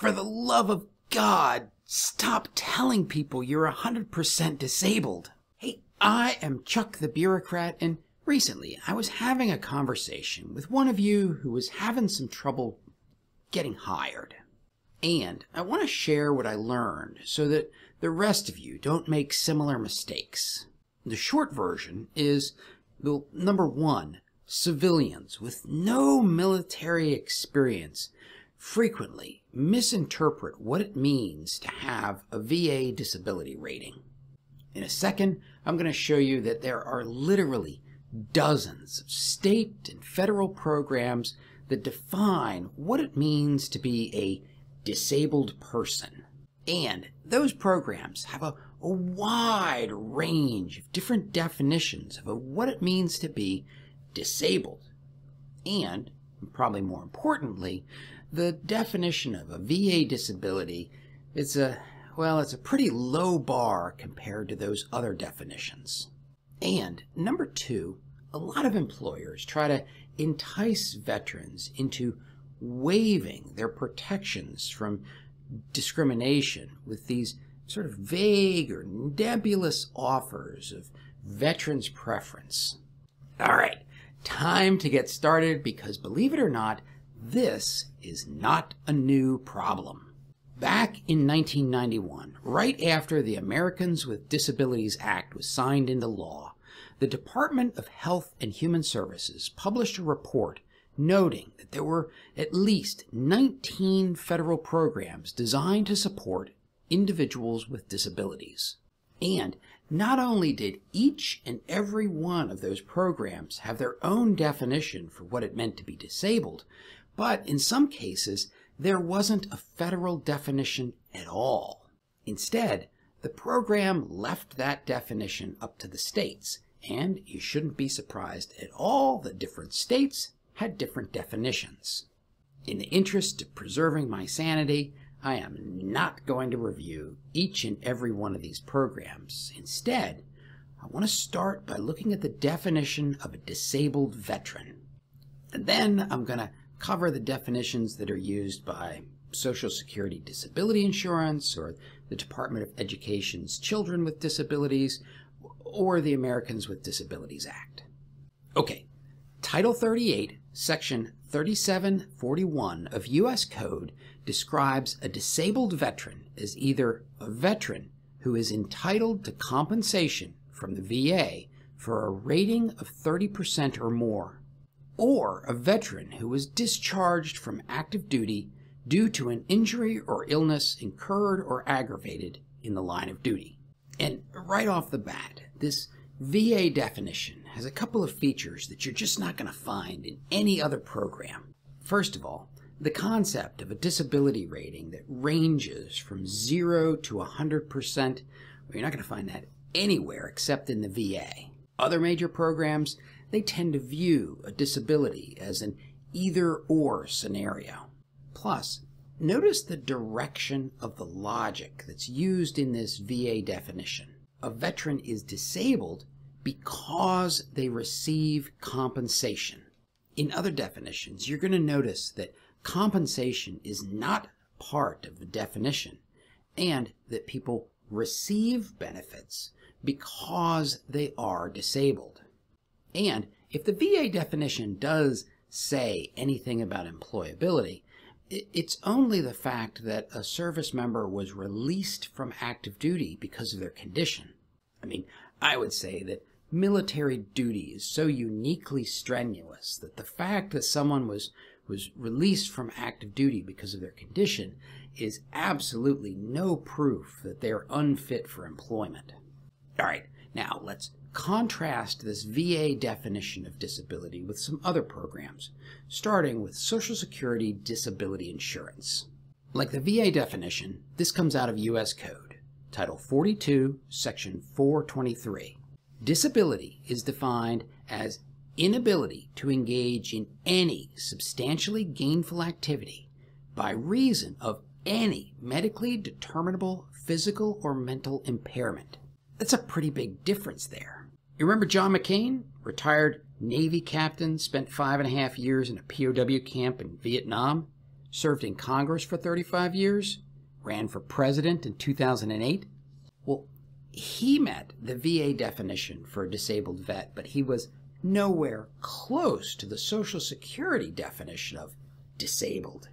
For the love of God, stop telling people you're 100% disabled. Hey, I am Chuck the Bureaucrat, and recently I was having a conversation with one of you who was having some trouble getting hired. And I want to share what I learned so that the rest of you don't make similar mistakes. The short version is, well, number one, civilians with no military experience frequently misinterpret what it means to have a VA disability rating. In a second, I'm going to show you that there are literally dozens of state and federal programs that define what it means to be a disabled person. And those programs have a wide range of different definitions of what it means to be disabled. And, probably more importantly, the definition of a VA disability is it's a pretty low bar compared to those other definitions. And number two, a lot of employers try to entice veterans into waiving their protections from discrimination with these sort of vague or nebulous offers of veterans' preference. All right, time to get started because, believe it or not, this is not a new problem. Back in 1991, right after the Americans with Disabilities Act was signed into law, the Department of Health and Human Services published a report noting that there were at least 19 federal programs designed to support individuals with disabilities. And not only did each and every one of those programs have their own definition for what it meant to be disabled, but in some cases, there wasn't a federal definition at all. Instead, the program left that definition up to the states, and you shouldn't be surprised at all that different states had different definitions. In the interest of preserving my sanity, I am not going to review each and every one of these programs. Instead, I want to start by looking at the definition of a disabled veteran. And then I'm going to cover the definitions that are used by Social Security Disability Insurance or the Department of Education's Children with Disabilities or the Americans with Disabilities Act. Okay, Title 38, Section 3741 of U.S. Code describes a disabled veteran as either a veteran who is entitled to compensation from the VA for a rating of 30% or more, or a veteran who was discharged from active duty due to an injury or illness incurred or aggravated in the line of duty. And right off the bat, this VA definition has a couple of features that you're just not going to find in any other program. First of all, the concept of a disability rating that ranges from 0 to 100%, well, you're not going to find that anywhere except in the VA. Other major programs, they tend to view a disability as an either-or scenario. Plus, notice the direction of the logic that's used in this VA definition. A veteran is disabled because they receive compensation. In other definitions, you're going to notice that compensation is not part of the definition and that people receive benefits because they are disabled. And if the VA definition does say anything about employability, it's only the fact that a service member was released from active duty because of their condition. I mean, I would say that military duty is so uniquely strenuous that the fact that someone was released from active duty because of their condition is absolutely no proof that they're unfit for employment. All right, now let's contrast this VA definition of disability with some other programs, starting with Social Security Disability Insurance. Like the VA definition, this comes out of U.S. Code, Title 42, Section 423. Disability is defined as inability to engage in any substantially gainful activity by reason of any medically determinable physical or mental impairment. That's a pretty big difference there. You remember John McCain, retired Navy captain, spent 5.5 years in a POW camp in Vietnam? served in Congress for 35 years, ran for president in 2008. Well, he met the VA definition for a disabled vet, but he was nowhere close to the Social Security definition of disabled.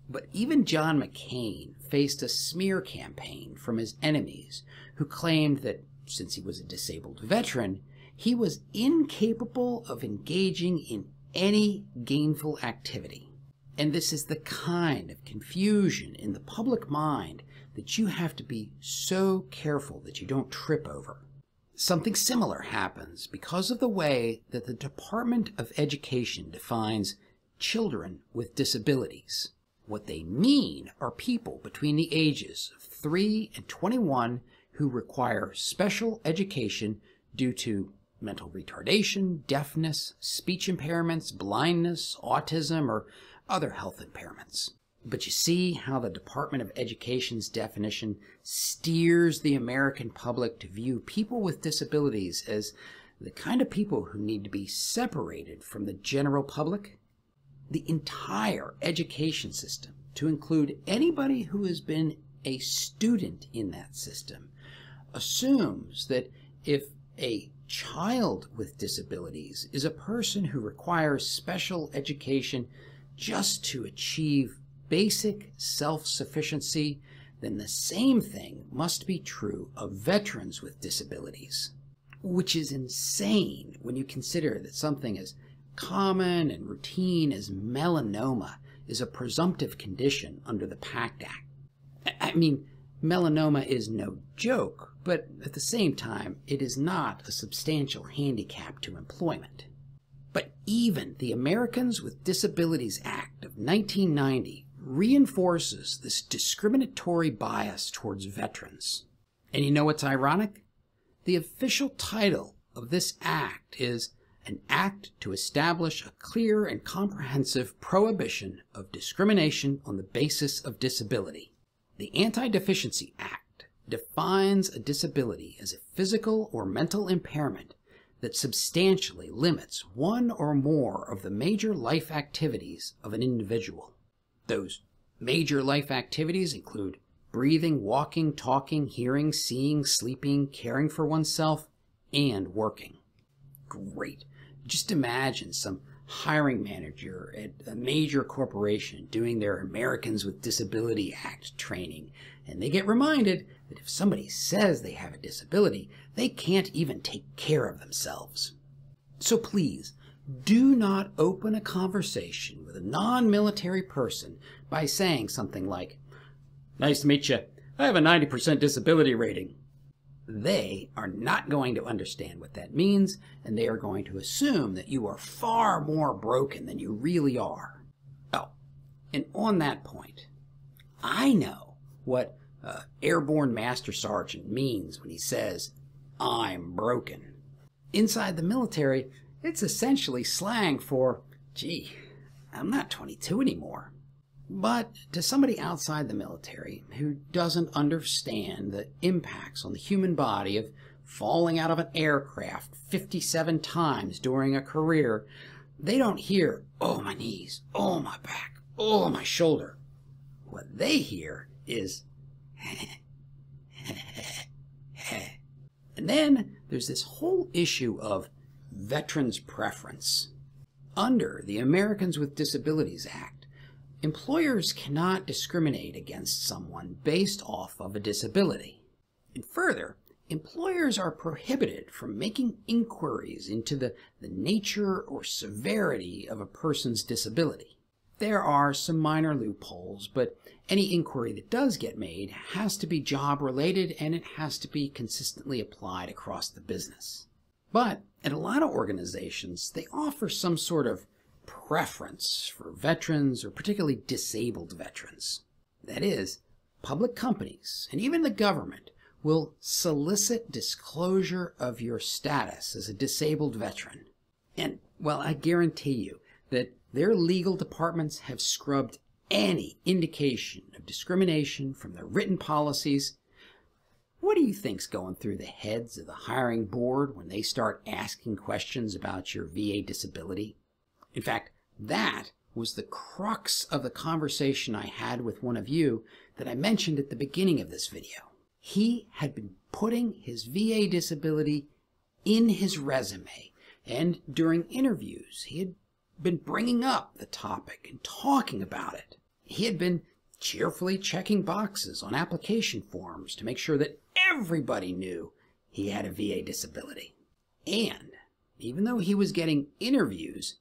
But even John McCain faced a smear campaign from his enemies who claimed that since he was a disabled veteran, he was incapable of engaging in any gainful activity. And this is the kind of confusion in the public mind that you have to be so careful that you don't trip over. Something similar happens because of the way that the Department of Education defines children with disabilities. What they mean are people between the ages of 3 and 21 who require special education due to mental retardation, deafness, speech impairments, blindness, autism, or other health impairments. But you see how the Department of Education's definition steers the American public to view people with disabilities as the kind of people who need to be separated from the general public? The entire education system, to include anybody who has been a student in that system, assumes that if a child with disabilities is a person who requires special education just to achieve basic self-sufficiency, then the same thing must be true of veterans with disabilities, which is insane when you consider that something as common and routine as melanoma is a presumptive condition under the PACT Act. I mean, melanoma is no joke, but at the same time, it is not a substantial handicap to employment. But even the Americans with Disabilities Act of 1990 reinforces this discriminatory bias towards veterans. And you know what's ironic? The official title of this act is an act to establish a clear and comprehensive prohibition of discrimination on the basis of disability. The Anti-Deficiency Act defines a disability as a physical or mental impairment that substantially limits one or more of the major life activities of an individual. Those major life activities include breathing, walking, talking, hearing, seeing, sleeping, caring for oneself, and working. Great. Just imagine some hiring manager at a major corporation doing their Americans with Disability Act training, and they get reminded that if somebody says they have a disability, they can't even take care of themselves. So please, do not open a conversation with a non-military person by saying something like, "Nice to meet you. I have a 90% disability rating." They are not going to understand what that means, and they are going to assume that you are far more broken than you really are. Oh, and on that point, I know what Airborne Master Sergeant means when he says, "I'm broken." Inside the military, it's essentially slang for, "Gee, I'm not 22 anymore." But to somebody outside the military who doesn't understand the impacts on the human body of falling out of an aircraft 57 times during a career, they don't hear, "Oh, my knees, oh, my back, oh, my shoulder." What they hear is, and then there's this whole issue of veterans' preference. Under the Americans with Disabilities Act, employers cannot discriminate against someone based off of a disability. And further, employers are prohibited from making inquiries into the nature or severity of a person's disability. There are some minor loopholes, but any inquiry that does get made has to be job-related and it has to be consistently applied across the business. But at a lot of organizations, they offer some sort of preference for veterans or particularly disabled veterans. That is, public companies and even the government will solicit disclosure of your status as a disabled veteran. And, well, I guarantee you that their legal departments have scrubbed any indication of discrimination from their written policies. What do you think's going through the heads of the hiring board when they start asking questions about your VA disability? In fact, that was the crux of the conversation I had with one of you that I mentioned at the beginning of this video. He had been putting his VA disability in his resume, and during interviews he had been bringing up the topic and talking about it. He had been cheerfully checking boxes on application forms to make sure that everybody knew he had a VA disability. And even though he was getting interviews,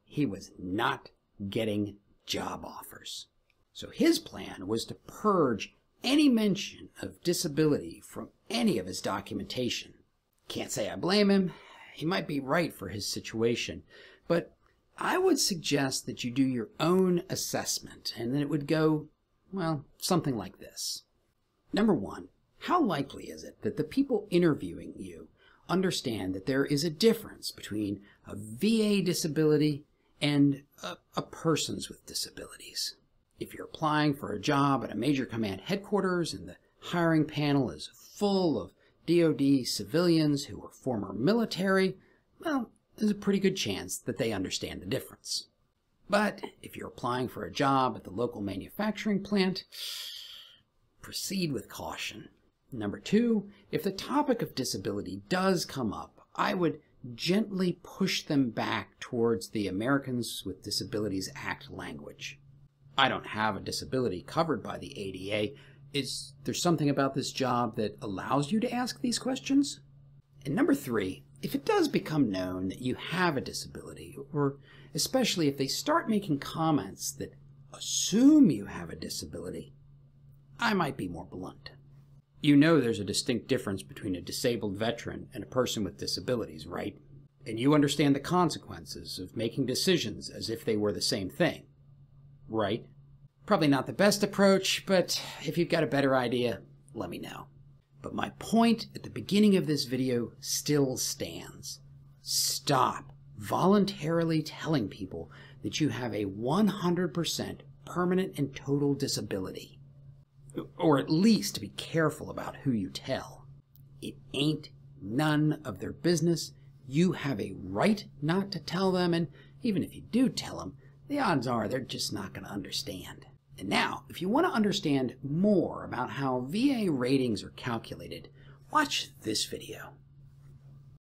he was not getting job offers. So his plan was to purge any mention of disability from any of his documentation. Can't say I blame him. He might be right for his situation, but I would suggest that you do your own assessment, and then it would go, well, something like this. Number one, how likely is it that the people interviewing you understand that there is a difference between a VA disability and a person's with disabilities? If you're applying for a job at a major command headquarters and the hiring panel is full of DoD civilians who are former military, well, there's a pretty good chance that they understand the difference. But if you're applying for a job at the local manufacturing plant, proceed with caution. Number two, if the topic of disability does come up, I would gently push them back towards the Americans with Disabilities Act language. I don't have a disability covered by the ADA. Is there something about this job that allows you to ask these questions? And number three, if it does become known that you have a disability, or especially if they start making comments that assume you have a disability, I might be more blunt. You know there's a distinct difference between a disabled veteran and a person with disabilities, right? And you understand the consequences of making decisions as if they were the same thing, right? Probably not the best approach, but if you've got a better idea, let me know. But my point at the beginning of this video still stands. Stop voluntarily telling people that you have a 100% permanent and total disability. Or at least be careful about who you tell. It ain't none of their business. You have a right not to tell them, and even if you do tell them, the odds are they're just not going to understand. And now, if you want to understand more about how VA ratings are calculated, watch this video.